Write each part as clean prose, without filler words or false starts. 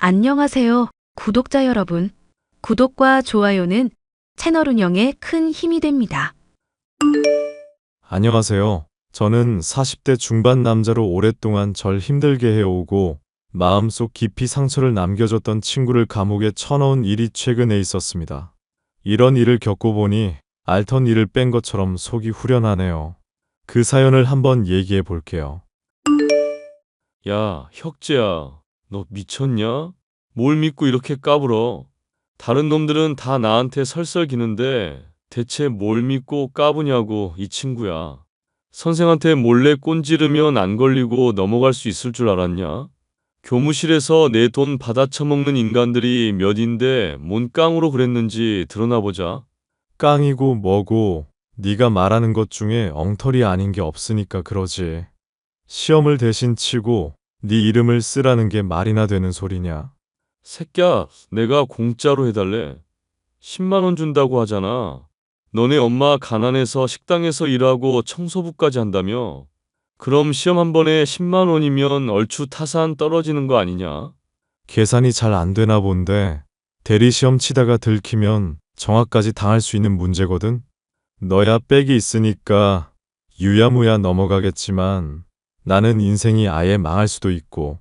안녕하세요, 구독자 여러분. 구독과 좋아요는 채널 운영에 큰 힘이 됩니다. 안녕하세요. 저는 40대 중반 남자로 오랫동안 절 힘들게 해오고 마음속 깊이 상처를 남겨줬던 친구를 감옥에 쳐넣은 일이 최근에 있었습니다. 이런 일을 겪어보니 알던 일을 뺀 것처럼 속이 후련하네요. 그 사연을 한번 얘기해 볼게요. 야, 혁재야, 너 미쳤냐? 뭘 믿고 이렇게 까불어? 다른 놈들은 다 나한테 설설기는데 대체 뭘 믿고 까부냐고 이 친구야. 선생한테 몰래 꼰지르면 안 걸리고 넘어갈 수 있을 줄 알았냐? 교무실에서 내 돈 받아쳐먹는 인간들이 몇인데 뭔 깡으로 그랬는지 드러나 보자. 깡이고 뭐고 네가 말하는 것 중에 엉터리 아닌 게 없으니까 그러지. 시험을 대신 치고 네 이름을 쓰라는 게 말이나 되는 소리냐? 새끼야, 내가 공짜로 해달래. 10만 원 준다고 하잖아. 너네 엄마 가난해서 식당에서 일하고 청소부까지 한다며? 그럼 시험 한 번에 10만 원이면 얼추 타산 떨어지는 거 아니냐? 계산이 잘 안 되나 본데 대리 시험 치다가 들키면 정학까지 당할 수 있는 문제거든. 너야 백이 있으니까 유야무야 넘어가겠지만 나는 인생이 아예 망할 수도 있고.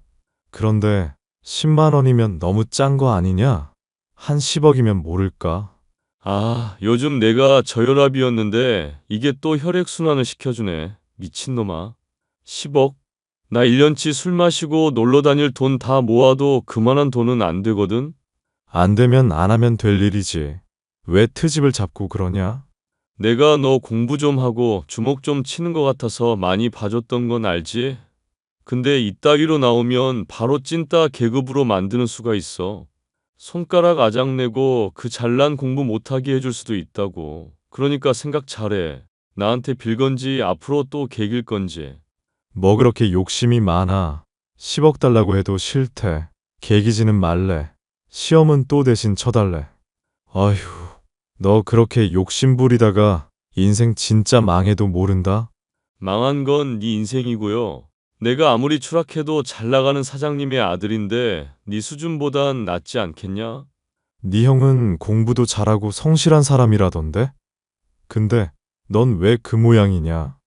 그런데 10만 원이면 너무 짠 거 아니냐? 한 10억이면 모를까? 아, 요즘 내가 저혈압이었는데 이게 또 혈액순환을 시켜주네. 미친놈아. 10억? 나 1년치 술 마시고 놀러 다닐 돈 다 모아도 그만한 돈은 안 되거든? 안 되면 안 하면 될 일이지. 왜 트집을 잡고 그러냐? 내가 너 공부 좀 하고 주먹 좀 치는 것 같아서 많이 봐줬던 건 알지? 근데 이따위로 나오면 바로 찐따 계급으로 만드는 수가 있어. 손가락 아작내고 그 잘난 공부 못하게 해줄 수도 있다고. 그러니까 생각 잘해. 나한테 빌 건지 앞으로 또 개길 건지. 뭐 그렇게 욕심이 많아. 10억 달라고 해도 싫대. 개기지는 말래. 시험은 또 대신 쳐달래. 어휴, 너 그렇게 욕심 부리다가 인생 진짜 망해도 모른다? 망한 건 네 인생이고요. 내가 아무리 추락해도 잘 나가는 사장님의 아들인데 네 수준보단 낫지 않겠냐? 네 형은 공부도 잘하고 성실한 사람이라던데? 근데 넌 왜 그 모양이냐?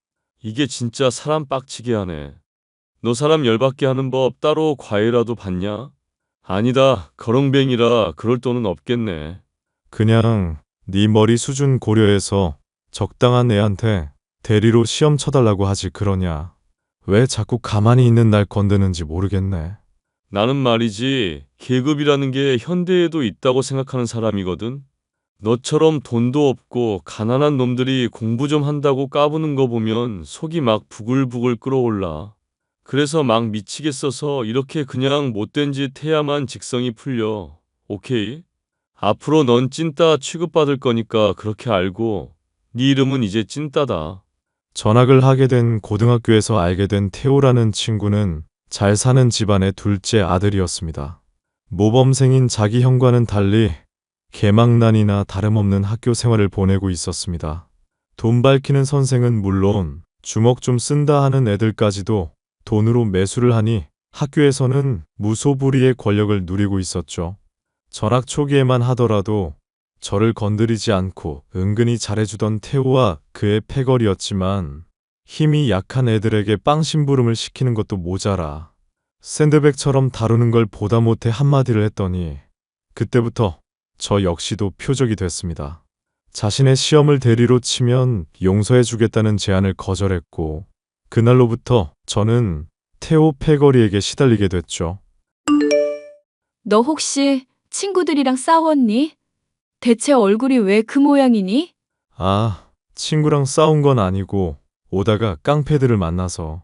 이게 진짜 사람 빡치게 하네. 너 사람 열받게 하는 법 따로 과외라도 받냐? 아니다. 거렁뱅이라 그럴 돈은 없겠네. 그냥 네 머리 수준 고려해서 적당한 애한테 대리로 시험 쳐달라고 하지 그러냐? 왜 자꾸 가만히 있는 날 건드는지 모르겠네. 나는 말이지, 계급이라는 게 현대에도 있다고 생각하는 사람이거든. 너처럼 돈도 없고 가난한 놈들이 공부 좀 한다고 까부는 거 보면 속이 막 부글부글 끓어올라. 그래서 막 미치겠어서 이렇게 그냥 못된 짓 해야만 직성이 풀려. 오케이? 앞으로 넌 찐따 취급받을 거니까 그렇게 알고, 네 이름은 이제 찐따다. 전학을 하게 된 고등학교에서 알게 된 태호라는 친구는 잘 사는 집안의 둘째 아들이었습니다. 모범생인 자기 형과는 달리 개망난이나 다름없는 학교 생활을 보내고 있었습니다. 돈 밝히는 선생은 물론 주먹 좀 쓴다 하는 애들까지도 돈으로 매수를 하니 학교에서는 무소불위의 권력을 누리고 있었죠. 전학 초기에만 하더라도 저를 건드리지 않고 은근히 잘해주던 태호와 그의 패거리였지만 힘이 약한 애들에게 빵심부름을 시키는 것도 모자라 샌드백처럼 다루는 걸 보다 못해 한마디를 했더니 그때부터 저 역시도 표적이 됐습니다. 자신의 시험을 대리로 치면 용서해주겠다는 제안을 거절했고 그날로부터 저는 태호 패거리에게 시달리게 됐죠. 너 혹시 친구들이랑 싸웠니? 대체 얼굴이 왜 그 모양이니? 아, 친구랑 싸운 건 아니고 오다가 깡패들을 만나서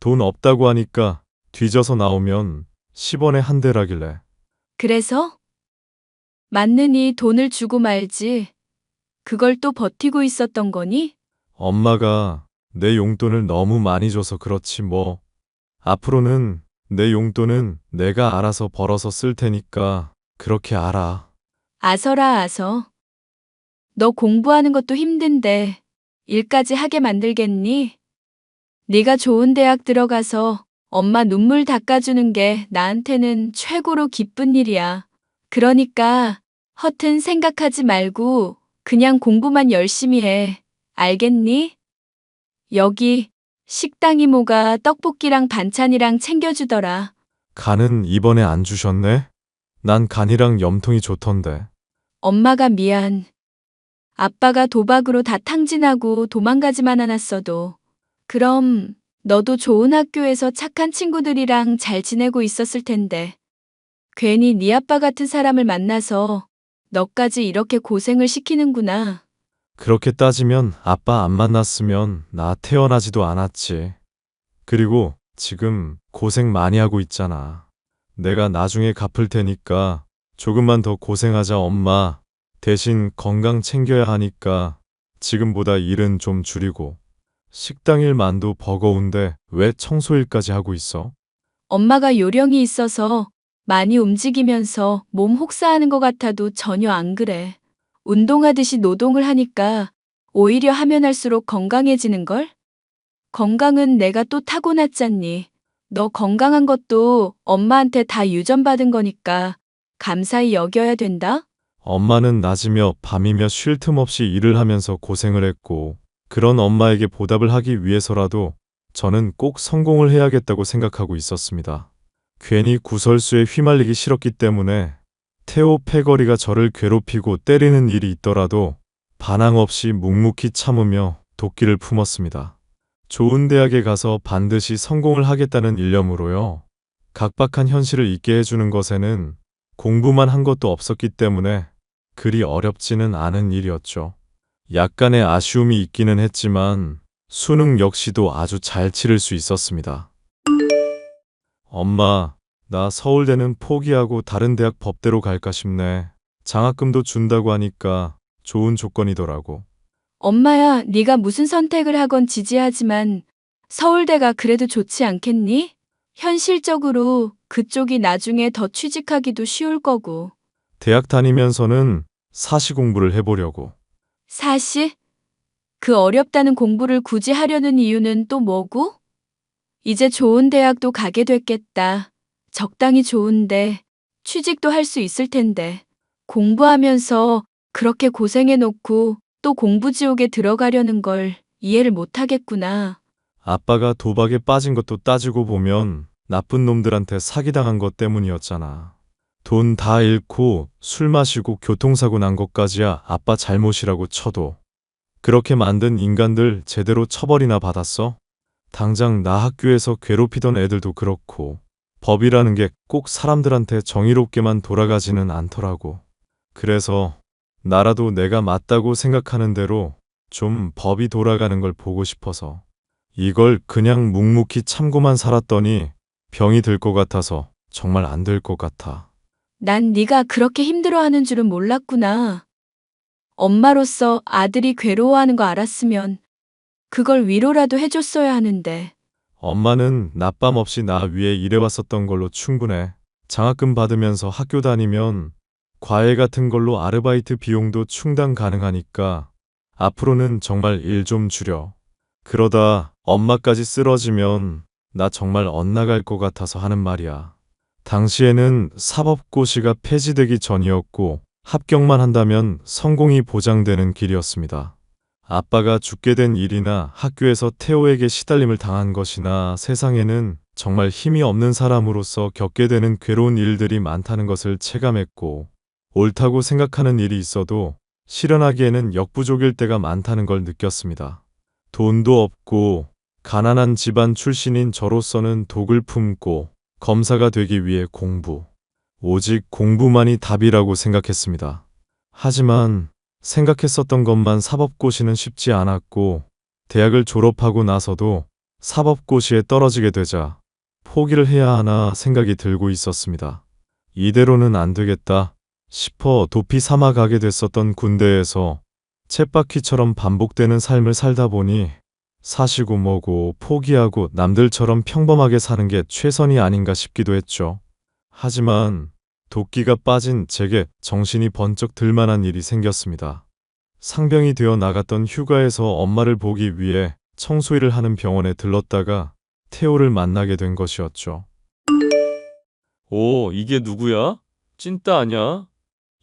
돈 없다고 하니까 뒤져서 나오면 10원에 한 대라길래 그래서? 맞느니 돈을 주고 말지. 그걸 또 버티고 있었던 거니? 엄마가 내 용돈을 너무 많이 줘서 그렇지 뭐. 앞으로는 내 용돈은 내가 알아서 벌어서 쓸 테니까 그렇게 알아. 아서라 아서. 너 공부하는 것도 힘든데 일까지 하게 만들겠니? 네가 좋은 대학 들어가서 엄마 눈물 닦아주는 게 나한테는 최고로 기쁜 일이야. 그러니까 허튼 생각하지 말고 그냥 공부만 열심히 해. 알겠니? 여기 식당 이모가 떡볶이랑 반찬이랑 챙겨주더라. 간은 이번에 안 주셨네? 난 간이랑 염통이 좋던데. 엄마가 미안. 아빠가 도박으로 다 탕진하고 도망가지만 않았어도. 그럼 너도 좋은 학교에서 착한 친구들이랑 잘 지내고 있었을 텐데. 괜히 네 아빠 같은 사람을 만나서 너까지 이렇게 고생을 시키는구나. 그렇게 따지면 아빠 안 만났으면 나 태어나지도 않았지. 그리고 지금 고생 많이 하고 있잖아. 내가 나중에 갚을 테니까 조금만 더 고생하자, 엄마. 대신 건강 챙겨야 하니까 지금보다 일은 좀 줄이고. 식당 일만도 버거운데 왜 청소일까지 하고 있어? 엄마가 요령이 있어서 많이 움직이면서 몸 혹사하는 것 같아도 전혀 안 그래. 운동하듯이 노동을 하니까 오히려 하면 할수록 건강해지는걸? 건강은 내가 또 타고났잖니. 너 건강한 것도 엄마한테 다 유전받은 거니까 감사히 여겨야 된다? 엄마는 낮이며 밤이며 쉴 틈 없이 일을 하면서 고생을 했고, 그런 엄마에게 보답을 하기 위해서라도 저는 꼭 성공을 해야겠다고 생각하고 있었습니다. 괜히 구설수에 휘말리기 싫었기 때문에 태호 패거리가 저를 괴롭히고 때리는 일이 있더라도 반항 없이 묵묵히 참으며 도끼를 품었습니다. 좋은 대학에 가서 반드시 성공을 하겠다는 일념으로요. 각박한 현실을 잊게 해주는 것에는 공부만 한 것도 없었기 때문에 그리 어렵지는 않은 일이었죠. 약간의 아쉬움이 있기는 했지만 수능 역시도 아주 잘 치를 수 있었습니다. 엄마, 나 서울대는 포기하고 다른 대학 법대로 갈까 싶네. 장학금도 준다고 하니까 좋은 조건이더라고. 엄마야, 네가 무슨 선택을 하건 지지하지만 서울대가 그래도 좋지 않겠니? 현실적으로 그쪽이 나중에 더 취직하기도 쉬울 거고. 대학 다니면서는 사시 공부를 해보려고. 사실 그 어렵다는 공부를 굳이 하려는 이유는 또 뭐고? 이제 좋은 대학도 가게 됐겠다. 적당히 좋은데 취직도 할 수 있을 텐데. 공부하면서 그렇게 고생해놓고 또 공부지옥에 들어가려는 걸 이해를 못하겠구나. 아빠가 도박에 빠진 것도 따지고 보면 나쁜 놈들한테 사기당한 것 때문이었잖아. 돈 다 잃고 술 마시고 교통사고 난 것까지야 아빠 잘못이라고 쳐도 그렇게 만든 인간들 제대로 처벌이나 받았어? 당장 나 학교에서 괴롭히던 애들도 그렇고 법이라는 게 꼭 사람들한테 정의롭게만 돌아가지는 않더라고. 그래서 나라도 내가 맞다고 생각하는 대로 좀 법이 돌아가는 걸 보고 싶어서 이걸 그냥 묵묵히 참고만 살았더니 병이 들 것 같아서 정말 안 될 것 같아. 난 네가 그렇게 힘들어하는 줄은 몰랐구나. 엄마로서 아들이 괴로워하는 거 알았으면 그걸 위로라도 해줬어야 하는데. 엄마는 낮밤 없이 나 위해 일해왔었던 걸로 충분해. 장학금 받으면서 학교 다니면 과외 같은 걸로 아르바이트 비용도 충당 가능하니까 앞으로는 정말 일 좀 줄여. 그러다 엄마까지 쓰러지면 나 정말 엇나갈 것 같아서 하는 말이야. 당시에는 사법고시가 폐지되기 전이었고 합격만 한다면 성공이 보장되는 길이었습니다. 아빠가 죽게 된 일이나 학교에서 태호에게 시달림을 당한 것이나 세상에는 정말 힘이 없는 사람으로서 겪게 되는 괴로운 일들이 많다는 것을 체감했고 옳다고 생각하는 일이 있어도 실현하기에는 역부족일 때가 많다는 걸 느꼈습니다. 돈도 없고 가난한 집안 출신인 저로서는 독을 품고 검사가 되기 위해 공부, 오직 공부만이 답이라고 생각했습니다. 하지만 생각했었던 것만 사법고시는 쉽지 않았고 대학을 졸업하고 나서도 사법고시에 떨어지게 되자 포기를 해야 하나 생각이 들고 있었습니다. 이대로는 안 되겠다 싶어 도피 삼아 가게 됐었던 군대에서 쳇바퀴처럼 반복되는 삶을 살다 보니 사시고 뭐고 포기하고 남들처럼 평범하게 사는 게 최선이 아닌가 싶기도 했죠. 하지만 도끼가 빠진 제게 정신이 번쩍 들 만한 일이 생겼습니다. 상병이 되어 나갔던 휴가에서 엄마를 보기 위해 청소일을 하는 병원에 들렀다가 태호를 만나게 된 것이었죠. 오, 이게 누구야? 찐따 아냐?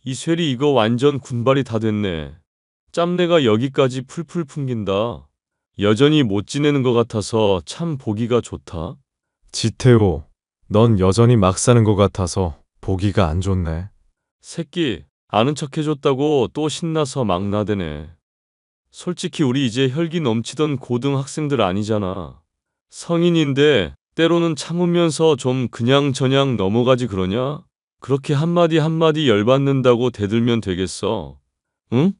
이 쇠리 이거 완전 군발이 다 됐네. 짬내가 여기까지 풀풀 풍긴다. 여전히 못 지내는 것 같아서 참 보기가 좋다. 지태호, 넌 여전히 막 사는 것 같아서 보기가 안 좋네. 새끼, 아는 척 해줬다고 또 신나서 막 나대네. 솔직히 우리 이제 혈기 넘치던 고등학생들 아니잖아. 성인인데 때로는 참으면서 좀 그냥저냥 넘어가지 그러냐? 그렇게 한마디 한마디 열받는다고 대들면 되겠어. 응?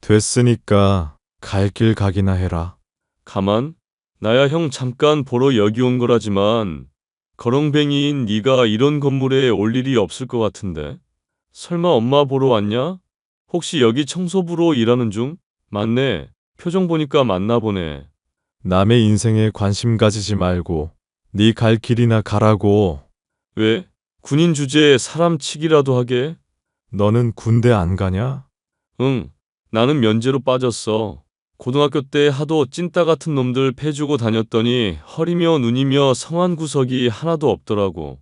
됐으니까 갈 길 가기나 해라. 가만. 나야 형 잠깐 보러 여기 온 거라지만 거렁뱅이인 네가 이런 건물에 올 일이 없을 것 같은데. 설마 엄마 보러 왔냐? 혹시 여기 청소부로 일하는 중? 맞네. 표정 보니까 맞나 보네. 남의 인생에 관심 가지지 말고 네 갈 길이나 가라고. 왜? 군인 주제에 사람 치기라도 하게? 너는 군대 안 가냐? 응. 나는 면제로 빠졌어. 고등학교 때 하도 찐따 같은 놈들 패주고 다녔더니 허리며 눈이며 성한 구석이 하나도 없더라고.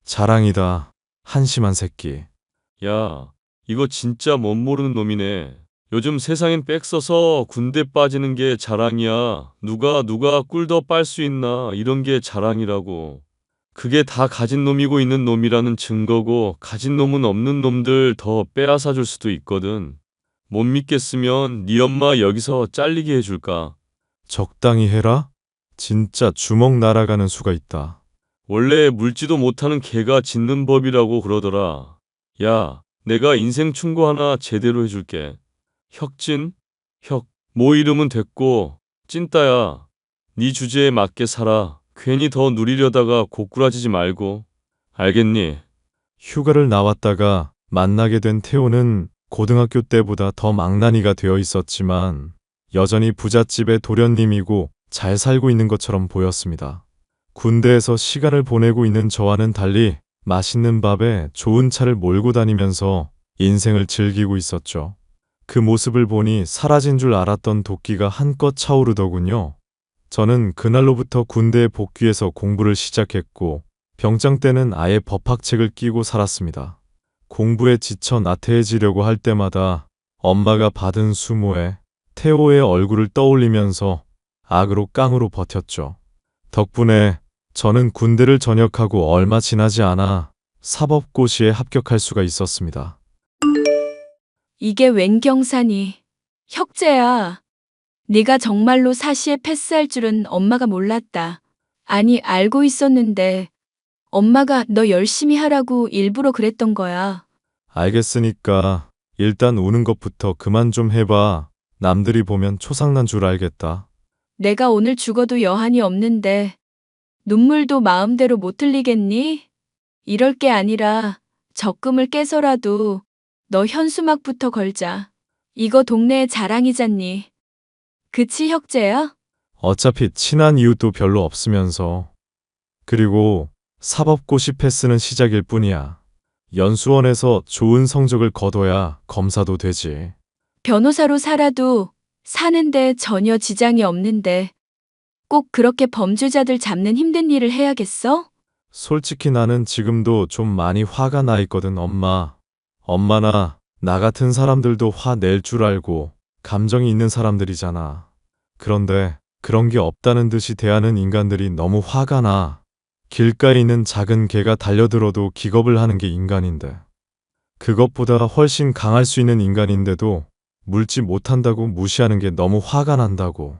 자랑이다. 한심한 새끼. 야, 이거 진짜 못 모르는 놈이네. 요즘 세상엔 빽 써서 군대 빠지는 게 자랑이야. 누가 꿀 더 빨 수 있나 이런 게 자랑이라고. 그게 다 가진 놈이고 있는 놈이라는 증거고 가진 놈은 없는 놈들 더 빼앗아 줄 수도 있거든. 못 믿겠으면 네 엄마 여기서 잘리게 해줄까? 적당히 해라. 진짜 주먹 날아가는 수가 있다. 원래 물지도 못하는 개가 짖는 법이라고 그러더라. 야, 내가 인생 충고 하나 제대로 해줄게. 혁진? 뭐 이름은 됐고 찐따야. 네 주제에 맞게 살아. 괜히 더 누리려다가 고꾸라지지 말고. 알겠니? 휴가를 나왔다가 만나게 된 태호는 고등학교 때보다 더 망나니가 되어 있었지만 여전히 부잣집의 도련님이고 잘 살고 있는 것처럼 보였습니다. 군대에서 시간을 보내고 있는 저와는 달리 맛있는 밥에 좋은 차를 몰고 다니면서 인생을 즐기고 있었죠. 그 모습을 보니 사라진 줄 알았던 도끼가 한껏 차오르더군요. 저는 그날로부터 군대에 복귀해서 공부를 시작했고 병장 때는 아예 법학책을 끼고 살았습니다. 공부에 지쳐 나태해지려고 할 때마다 엄마가 받은 수모에 태호의 얼굴을 떠올리면서 악으로 깡으로 버텼죠. 덕분에 저는 군대를 전역하고 얼마 지나지 않아 사법고시에 합격할 수가 있었습니다. 이게 웬 경사니? 혁재야. 네가 정말로 사시에 패스할 줄은 엄마가 몰랐다. 아니, 알고 있었는데 엄마가 너 열심히 하라고 일부러 그랬던 거야. 알겠으니까 일단 우는 것부터 그만 좀 해봐. 남들이 보면 초상난 줄 알겠다. 내가 오늘 죽어도 여한이 없는데 눈물도 마음대로 못 흘리겠니? 이럴 게 아니라 적금을 깨서라도 너 현수막부터 걸자. 이거 동네의 자랑이잖니. 그치, 혁재야? 어차피 친한 이웃도 별로 없으면서. 그리고 사법고시 패스는 시작일 뿐이야. 연수원에서 좋은 성적을 거둬야 검사도 되지. 변호사로 살아도 사는데 전혀 지장이 없는데 꼭 그렇게 범죄자들 잡는 힘든 일을 해야겠어? 솔직히 나는 지금도 좀 많이 화가 나 있거든, 엄마. 엄마나 나 같은 사람들도 화 낼 줄 알고 감정이 있는 사람들이잖아. 그런데 그런 게 없다는 듯이 대하는 인간들이 너무 화가 나. 길가에 있는 작은 개가 달려들어도 기겁을 하는 게 인간인데. 그것보다 훨씬 강할 수 있는 인간인데도 물지 못한다고 무시하는 게 너무 화가 난다고.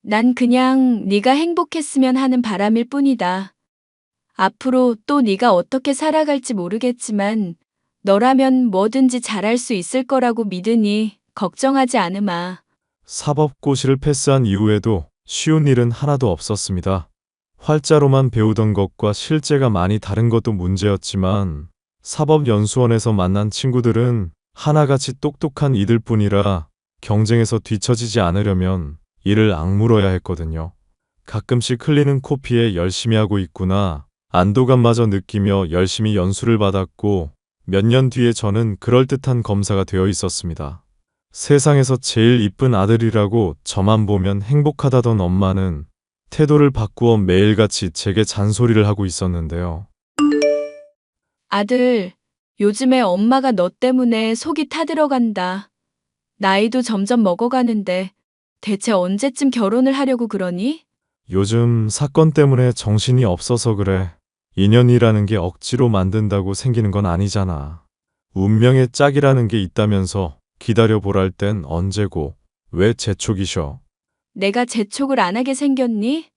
난 그냥 네가 행복했으면 하는 바람일 뿐이다. 앞으로 또 네가 어떻게 살아갈지 모르겠지만 너라면 뭐든지 잘할 수 있을 거라고 믿으니 걱정하지 않으마. 사법고시를 패스한 이후에도 쉬운 일은 하나도 없었습니다. 활자로만 배우던 것과 실제가 많이 다른 것도 문제였지만 사법연수원에서 만난 친구들은 하나같이 똑똑한 이들 뿐이라 경쟁에서 뒤처지지 않으려면 이를 악물어야 했거든요. 가끔씩 흘리는 코피에 열심히 하고 있구나 안도감마저 느끼며 열심히 연수를 받았고 몇 년 뒤에 저는 그럴듯한 검사가 되어 있었습니다. 세상에서 제일 이쁜 아들이라고 저만 보면 행복하다던 엄마는 태도를 바꾸어 매일같이 제게 잔소리를 하고 있었는데요. 아들, 요즘에 엄마가 너 때문에 속이 타들어간다. 나이도 점점 먹어가는데 대체 언제쯤 결혼을 하려고 그러니? 요즘 사건 때문에 정신이 없어서 그래. 인연이라는 게 억지로 만든다고 생기는 건 아니잖아. 운명의 짝이라는 게 있다면서 기다려보랄 땐 언제고 왜 재촉이셔? 내가 재촉을 안 하게 생겼니?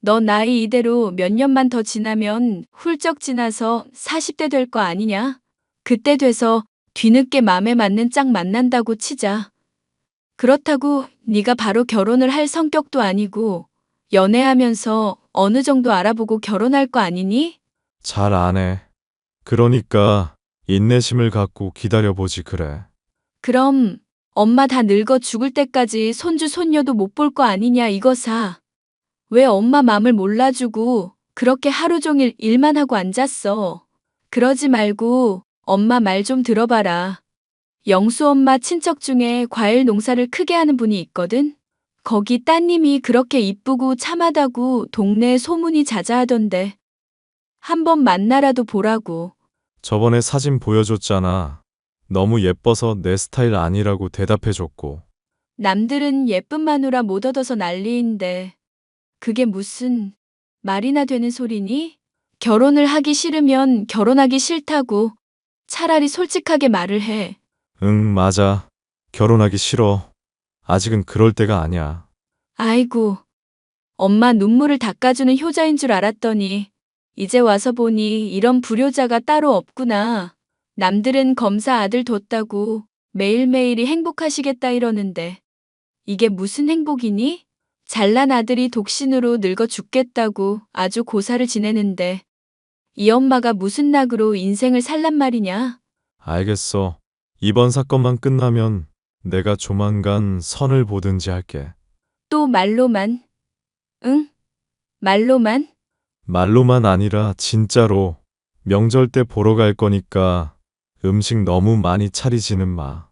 너 나이 이대로 몇 년만 더 지나면 훌쩍 지나서 40대 될 거 아니냐? 그때 돼서 뒤늦게 맘에 맞는 짝 만난다고 치자. 그렇다고 네가 바로 결혼을 할 성격도 아니고 연애하면서 어느 정도 알아보고 결혼할 거 아니니? 잘 안 해. 그러니까 인내심을 갖고 기다려보지 그래. 그럼 엄마 다 늙어 죽을 때까지 손주 손녀도 못 볼 거 아니냐 이거사. 왜 엄마 맘을 몰라주고 그렇게 하루 종일 일만 하고 앉았어. 그러지 말고 엄마 말 좀 들어봐라. 영수 엄마 친척 중에 과일 농사를 크게 하는 분이 있거든. 거기 따님이 그렇게 이쁘고 참하다고 동네에 소문이 자자하던데. 한번 만나라도 보라고. 저번에 사진 보여줬잖아. 너무 예뻐서 내 스타일 아니라고 대답해줬고. 남들은 예쁜 마누라 못 얻어서 난리인데 그게 무슨 말이나 되는 소리니? 결혼을 하기 싫으면 결혼하기 싫다고 차라리 솔직하게 말을 해. 응, 맞아. 결혼하기 싫어. 아직은 그럴 때가 아니야. 아이고, 엄마 눈물을 닦아주는 효자인 줄 알았더니 이제 와서 보니 이런 불효자가 따로 없구나. 남들은 검사 아들 뒀다고 매일매일이 행복하시겠다 이러는데 이게 무슨 행복이니? 잘난 아들이 독신으로 늙어 죽겠다고 아주 고사를 지내는데 이 엄마가 무슨 낙으로 인생을 살란 말이냐? 알겠어. 이번 사건만 끝나면 내가 조만간 선을 보든지 할게. 또 말로만. 응? 말로만? 말로만 아니라 진짜로 명절 때 보러 갈 거니까 음식 너무 많이 차리지는 마.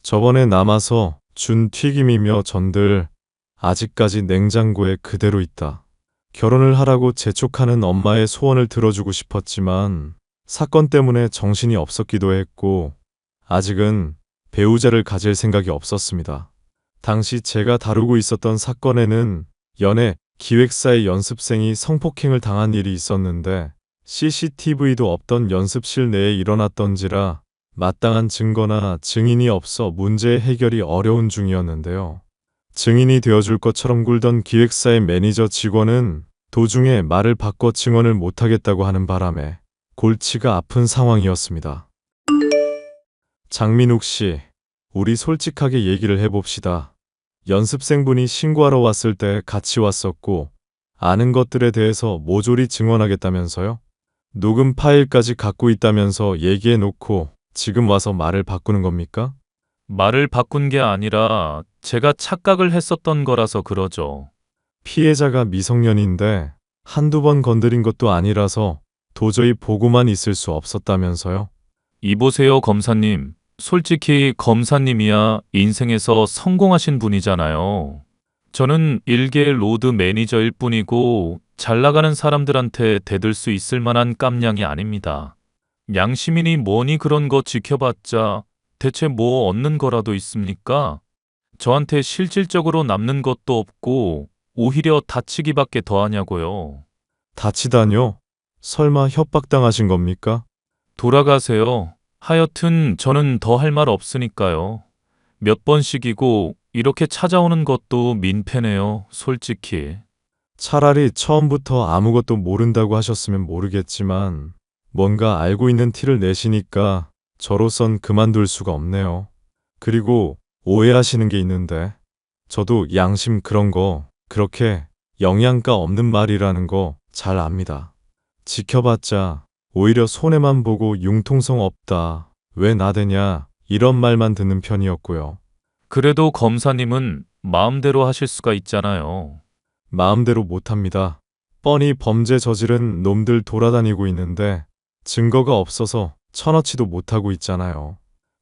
저번에 남아서 준 튀김이며 전들 아직까지 냉장고에 그대로 있다. 결혼을 하라고 재촉하는 엄마의 소원을 들어주고 싶었지만 사건 때문에 정신이 없었기도 했고 아직은 배우자를 가질 생각이 없었습니다. 당시 제가 다루고 있었던 사건에는 연애 기획사의 연습생이 성폭행을 당한 일이 있었는데 CCTV도 없던 연습실 내에 일어났던지라 마땅한 증거나 증인이 없어 문제 해결이 어려운 중이었는데요. 증인이 되어줄 것처럼 굴던 기획사의 매니저 직원은 도중에 말을 바꿔 증언을 못하겠다고 하는 바람에 골치가 아픈 상황이었습니다. 장민욱 씨, 우리 솔직하게 얘기를 해봅시다. 연습생분이 신고하러 왔을 때 같이 왔었고 아는 것들에 대해서 모조리 증언하겠다면서요? 녹음 파일까지 갖고 있다면서 얘기해놓고 지금 와서 말을 바꾸는 겁니까? 말을 바꾼 게 아니라 제가 착각을 했었던 거라서 그러죠. 피해자가 미성년인데 한두 번 건드린 것도 아니라서 도저히 보고만 있을 수 없었다면서요? 이보세요, 검사님. 솔직히 검사님이야 인생에서 성공하신 분이잖아요. 저는 일개 로드 매니저일 뿐이고 잘 나가는 사람들한테 대들 수 있을 만한 깜냥이 아닙니다. 양심이니 뭐니 그런 거 지켜봤자 대체 뭐 얻는 거라도 있습니까? 저한테 실질적으로 남는 것도 없고 오히려 다치기밖에 더하냐고요. 다치다뇨? 설마 협박당하신 겁니까? 돌아가세요. 하여튼 저는 더 할 말 없으니까요. 몇 번씩이고 이렇게 찾아오는 것도 민폐네요, 솔직히. 차라리 처음부터 아무것도 모른다고 하셨으면 모르겠지만 뭔가 알고 있는 티를 내시니까 저로선 그만둘 수가 없네요. 그리고 오해하시는 게 있는데 저도 양심 그런 거 그렇게 영양가 없는 말이라는 거 잘 압니다. 지켜봤자 오히려 손해만 보고 융통성 없다. 왜 나대냐 이런 말만 듣는 편이었고요. 그래도 검사님은 마음대로 하실 수가 있잖아요. 마음대로 못합니다. 뻔히 범죄 저지른 놈들 돌아다니고 있는데 증거가 없어서 쳐넣지도 못하고 있잖아요.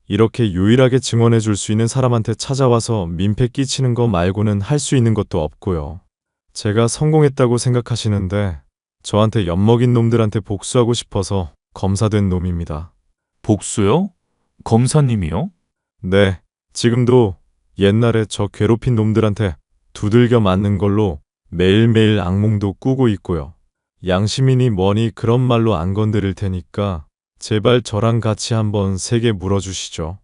이렇게 유일하게 증언해 줄 수 있는 사람한테 찾아와서 민폐 끼치는 거 말고는 할 수 있는 것도 없고요. 제가 성공했다고 생각하시는데 저한테 엿먹인 놈들한테 복수하고 싶어서 검사된 놈입니다. 복수요? 검사님이요? 네, 지금도 옛날에 저 괴롭힌 놈들한테 두들겨 맞는 걸로 매일매일 악몽도 꾸고 있고요. 양심이니 뭐니 그런 말로 안 건드릴 테니까 제발 저랑 같이 한번 세게 물어주시죠.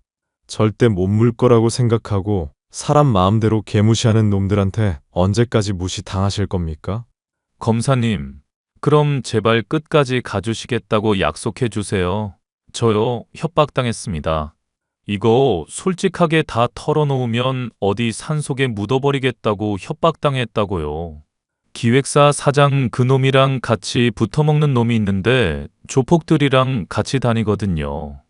절대 못 물 거라고 생각하고 사람 마음대로 개무시하는 놈들한테 언제까지 무시 당하실 겁니까? 검사님, 그럼 제발 끝까지 가주시겠다고 약속해 주세요. 저요, 협박당했습니다. 이거 솔직하게 다 털어놓으면 어디 산속에 묻어버리겠다고 협박당했다고요. 기획사 사장 그놈이랑 같이 붙어먹는 놈이 있는데 조폭들이랑 같이 다니거든요.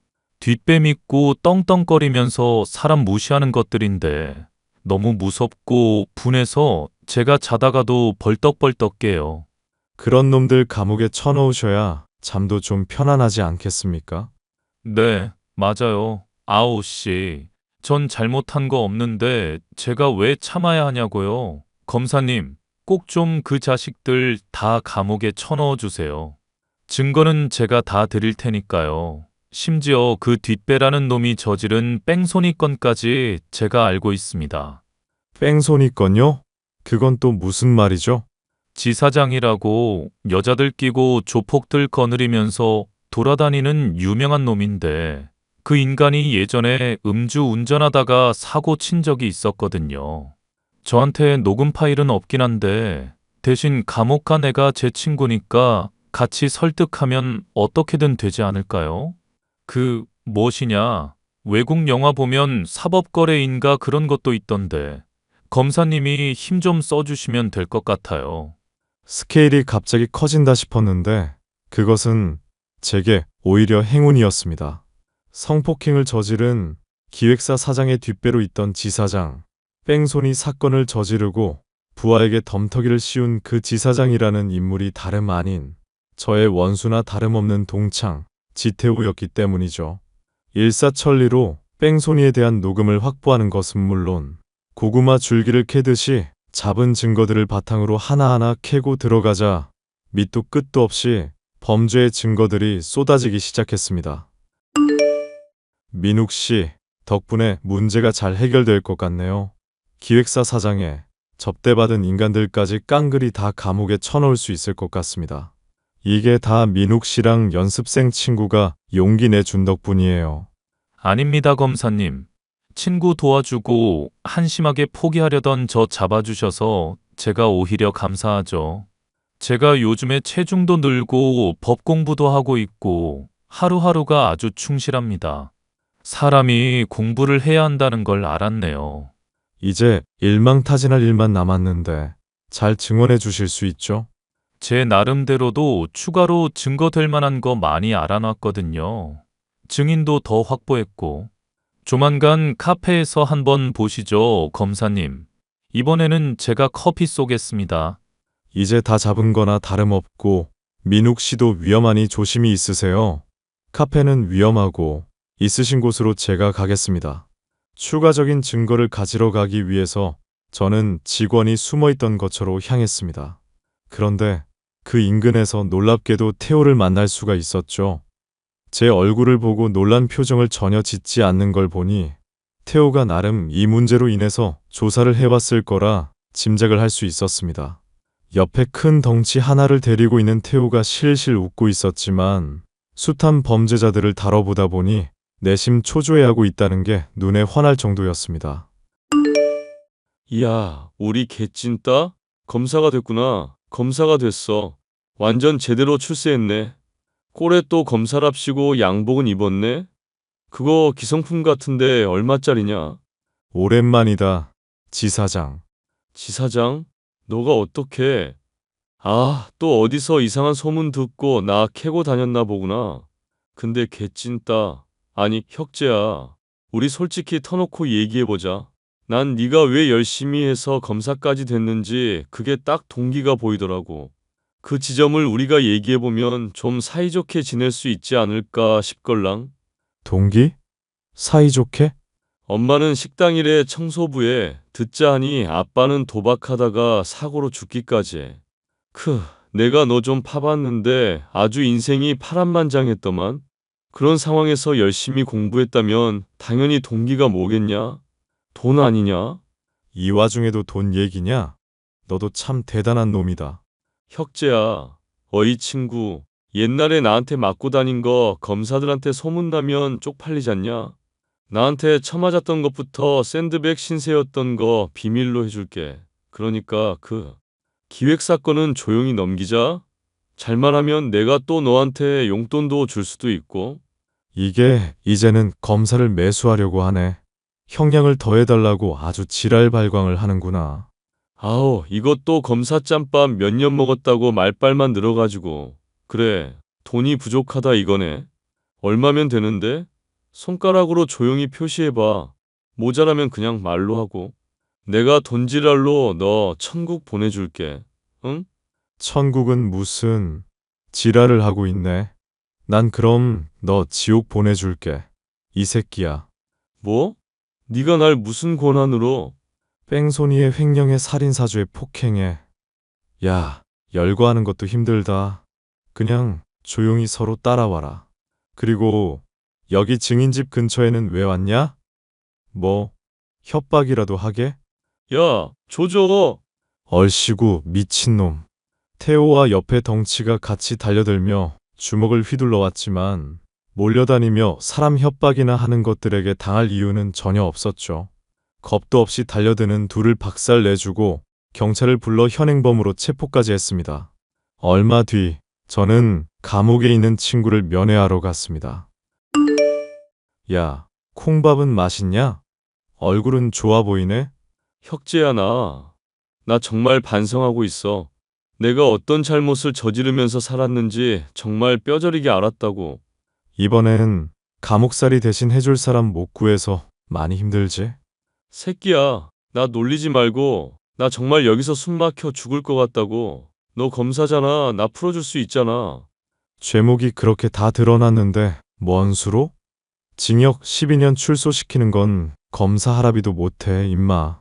뒷배 믿고 떵떵거리면서 사람 무시하는 것들인데 너무 무섭고 분해서 제가 자다가도 벌떡벌떡 깨요. 그런 놈들 감옥에 쳐넣으셔야 잠도 좀 편안하지 않겠습니까? 네, 맞아요. 아우 씨, 전 잘못한 거 없는데 제가 왜 참아야 하냐고요. 검사님, 꼭 좀 그 자식들 다 감옥에 쳐넣어 주세요. 증거는 제가 다 드릴 테니까요. 심지어 그 뒷배라는 놈이 저지른 뺑소니 건까지 제가 알고 있습니다. 뺑소니 건요? 그건 또 무슨 말이죠? 지사장이라고 여자들 끼고 조폭들 거느리면서 돌아다니는 유명한 놈인데 그 인간이 예전에 음주 운전하다가 사고 친 적이 있었거든요. 저한테 녹음 파일은 없긴 한데 대신 감옥 간 애가 제 친구니까 같이 설득하면 어떻게든 되지 않을까요? 무엇이냐? 외국 영화 보면 사법거래인가 그런 것도 있던데 검사님이 힘 좀 써주시면 될 것 같아요. 스케일이 갑자기 커진다 싶었는데 그것은 제게 오히려 행운이었습니다. 성폭행을 저지른 기획사 사장의 뒷배로 있던 지사장, 뺑소니 사건을 저지르고 부하에게 덤터기를 씌운 그 지사장이라는 인물이 다름 아닌 저의 원수나 다름없는 동창, 지태우였기 때문이죠. 일사천리로 뺑소니에 대한 녹음을 확보하는 것은 물론 고구마 줄기를 캐듯이 잡은 증거들을 바탕으로 하나하나 캐고 들어가자 밑도 끝도 없이 범죄의 증거들이 쏟아지기 시작했습니다. 민욱 씨, 덕분에 문제가 잘 해결될 것 같네요. 기획사 사장에 접대받은 인간들까지 깡그리 다 감옥에 쳐넣을 수 있을 것 같습니다. 이게 다 민욱 씨랑 연습생 친구가 용기 내준 덕분이에요. 아닙니다, 검사님. 친구 도와주고 한심하게 포기하려던 저 잡아주셔서 제가 오히려 감사하죠. 제가 요즘에 체중도 늘고 법 공부도 하고 있고 하루하루가 아주 충실합니다. 사람이 공부를 해야 한다는 걸 알았네요. 이제 일망타진할 일만 남았는데 잘 증언해 주실 수 있죠? 제 나름대로도 추가로 증거될 만한 거 많이 알아놨거든요. 증인도 더 확보했고. 조만간 카페에서 한번 보시죠, 검사님. 이번에는 제가 커피 쏘겠습니다. 이제 다 잡은 거나 다름없고 민욱 씨도 위험하니 조심히 있으세요. 카페는 위험하고 있으신 곳으로 제가 가겠습니다. 추가적인 증거를 가지러 가기 위해서 저는 직원이 숨어있던 거처로 향했습니다. 그런데 그 인근에서 놀랍게도 태호를 만날 수가 있었죠. 제 얼굴을 보고 놀란 표정을 전혀 짓지 않는 걸 보니 태호가 나름 이 문제로 인해서 조사를 해왔을 거라 짐작을 할 수 있었습니다. 옆에 큰 덩치 하나를 데리고 있는 태호가 실실 웃고 있었지만 숱한 범죄자들을 다뤄보다 보니 내심 초조해하고 있다는 게 눈에 환할 정도였습니다. 이야, 우리 개찐따? 검사가 됐구나. 검사가 됐어. 완전 제대로 출세했네. 꼴에 또 검사랍시고 양복은 입었네? 그거 기성품 같은데 얼마짜리냐? 오랜만이다, 지사장. 지사장? 너가 어떻게? 아, 또 어디서 이상한 소문 듣고 나 캐고 다녔나 보구나. 근데 개찐따. 아니, 혁재야. 우리 솔직히 터놓고 얘기해보자. 난 네가 왜 열심히 해서 검사까지 됐는지 그게 딱 동기가 보이더라고. 그 지점을 우리가 얘기해보면 좀 사이좋게 지낼 수 있지 않을까 싶걸랑. 동기? 사이좋게? 엄마는 식당 일에 청소부에, 듣자 하니 아빠는 도박하다가 사고로 죽기까지 해. 내가 너 좀 파봤는데 아주 인생이 파란만장했더만. 그런 상황에서 열심히 공부했다면 당연히 동기가 뭐겠냐? 돈 아니냐? 이 와중에도 돈 얘기냐? 너도 참 대단한 놈이다. 혁재야, 어이 친구, 옛날에 나한테 맞고 다닌 거 검사들한테 소문나면 쪽팔리잖냐? 나한테 처맞았던 것부터 샌드백 신세였던 거 비밀로 해줄게. 그러니까 기획사건은 조용히 넘기자. 잘만 하면 내가 또 너한테 용돈도 줄 수도 있고. 이게 이제는 검사를 매수하려고 하네. 형량을 더해달라고 아주 지랄 발광을 하는구나. 아우, 이것도 검사 짬밥 몇 년 먹었다고 말빨만 늘어가지고. 그래, 돈이 부족하다 이거네. 얼마면 되는데? 손가락으로 조용히 표시해봐. 모자라면 그냥 말로 하고. 내가 돈지랄로 너 천국 보내줄게. 응? 천국은 무슨 지랄을 하고 있네. 난 그럼 너 지옥 보내줄게. 이 새끼야. 뭐? 네가 날 무슨 권한으로? 뺑소니에 횡령에 살인사주에 폭행해. 야, 열거하는 것도 힘들다. 그냥 조용히 서로 따라와라. 그리고 여기 증인집 근처에는 왜 왔냐? 뭐 협박이라도 하게? 야, 조져. 얼씨구 미친놈. 태호와 옆에 덩치가 같이 달려들며 주먹을 휘둘러 왔지만 몰려다니며 사람 협박이나 하는 것들에게 당할 이유는 전혀 없었죠. 겁도 없이 달려드는 둘을 박살내주고 경찰을 불러 현행범으로 체포까지 했습니다. 얼마 뒤 저는 감옥에 있는 친구를 면회하러 갔습니다. 야, 콩밥은 맛있냐? 얼굴은 좋아 보이네? 혁재야, 나 정말 반성하고 있어. 내가 어떤 잘못을 저지르면서 살았는지 정말 뼈저리게 알았다고. 이번엔 감옥살이 대신 해줄 사람 못 구해서 많이 힘들지? 새끼야, 나 놀리지 말고. 나 정말 여기서 숨 막혀 죽을 것 같다고. 너 검사잖아. 나 풀어줄 수 있잖아. 죄목이 그렇게 다 드러났는데 뭔 수로? 징역 12년 출소시키는 건 검사 할아비도 못해, 임마.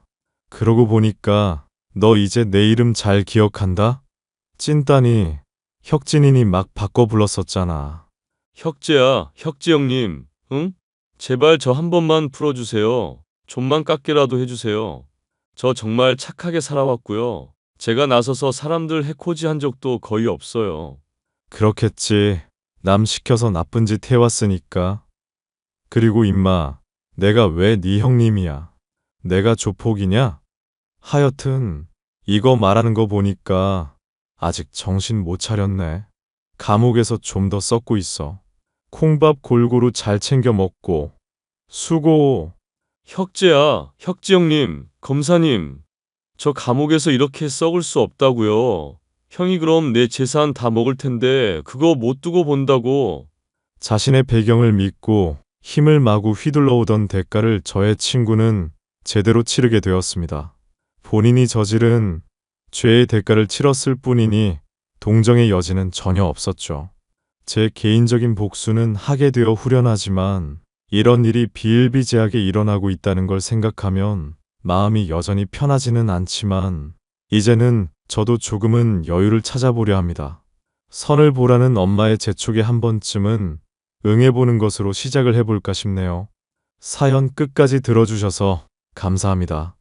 그러고 보니까 너 이제 내 이름 잘 기억한다? 찐따니 혁진이니 막 바꿔 불렀었잖아. 혁재야, 혁재 형님. 응? 제발 저 한 번만 풀어주세요. 좀만 깎게라도 해주세요. 저 정말 착하게 살아왔고요. 제가 나서서 사람들 해코지 한 적도 거의 없어요. 그렇겠지. 남 시켜서 나쁜 짓 해왔으니까. 그리고 임마, 내가 왜 네 형님이야? 내가 조폭이냐? 하여튼 이거 말하는 거 보니까 아직 정신 못 차렸네. 감옥에서 좀 더 썩고 있어. 콩밥 골고루 잘 챙겨 먹고. 수고. 혁재야, 혁재 형님, 검사님. 저 감옥에서 이렇게 썩을 수 없다고요. 형이 그럼 내 재산 다 먹을 텐데 그거 못 두고 본다고. 자신의 배경을 믿고 힘을 마구 휘둘러 오던 대가를 저의 친구는 제대로 치르게 되었습니다. 본인이 저지른 죄의 대가를 치렀을 뿐이니 동정의 여지는 전혀 없었죠. 제 개인적인 복수는 하게 되어 후련하지만 이런 일이 비일비재하게 일어나고 있다는 걸 생각하면 마음이 여전히 편하지는 않지만 이제는 저도 조금은 여유를 찾아보려 합니다. 선을 보라는 엄마의 재촉에 한 번쯤은 응해보는 것으로 시작을 해볼까 싶네요. 사연 끝까지 들어주셔서 감사합니다.